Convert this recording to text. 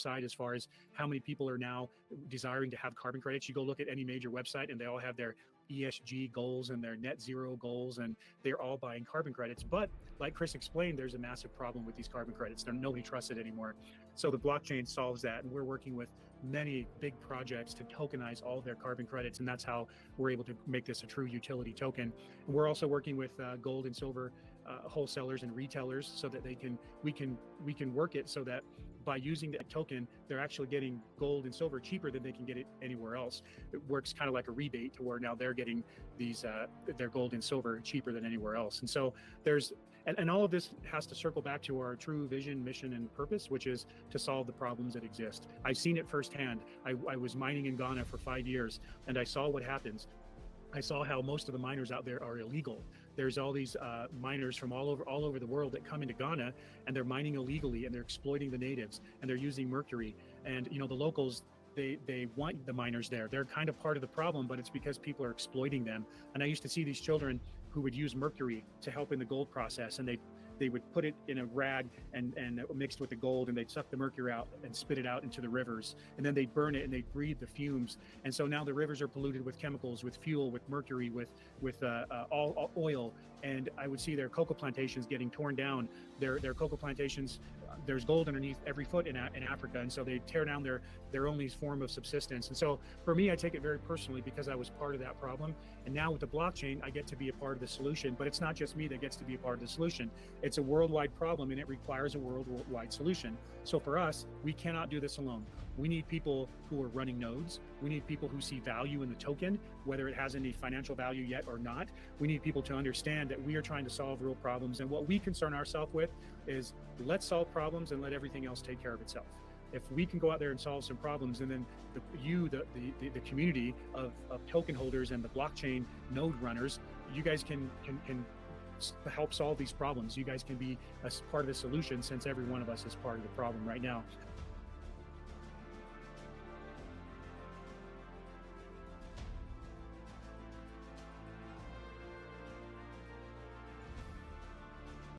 upside as far as how many people are now desiring to have carbon credits. You go look at any major website and they all have their ESG goals and their net zero goals, and they're all buying carbon credits. But like Chris explained, there's a massive problem with these carbon credits. Nobody trusts it anymore. So the blockchain solves that. And we're working with many big projects to tokenize all their carbon credits. And that's how we're able to make this a true utility token. And we're also working with gold and silver wholesalers and retailers so that we can work it so that by using the token, they're actually getting gold and silver cheaper than they can get it anywhere else. It works kind of like a rebate to where now they're getting these their gold and silver cheaper than anywhere else. And so and all of this has to circle back to our true vision, mission, and purpose, which is to solve the problems that exist. I've seen it firsthand. I was mining in Ghana for 5 years, and I saw what happens. I saw how most of the miners out there are illegal. There's all these miners from all over the world that come into Ghana, and they're mining illegally, and they're exploiting the natives, and they're using mercury. And the locals, they want the miners there. They're kind of part of the problem, but it's because people are exploiting them. And I used to see these children who would use mercury to help in the gold process, and they would put it in a rag and mixed with the gold, and they'd suck the mercury out and spit it out into the rivers, and then they'd burn it and they'd breathe the fumes. And so now the rivers are polluted with chemicals, with fuel, with mercury, with all oil. And I would see their cocoa plantations getting torn down. Their cocoa plantations, there's gold underneath every foot in Africa, and so they tear down their only form of subsistence. And so for me, I take it very personally because I was part of that problem. And now with the blockchain, I get to be a part of the solution. But it's not just me that gets to be a part of the solution. It's a worldwide problem, and it requires a worldwide solution. So for us, we cannot do this alone. We need people who are running nodes. We need people who see value in the token, whether it has any financial value yet or not. We need people to understand that we are trying to solve real problems. And what we concern ourselves with is let's solve problems and let everything else take care of itself. If we can go out there and solve some problems, and then the community of token holders and the blockchain node runners, you guys can help solve these problems. You guys can be a part of the solution, since every one of us is part of the problem right now.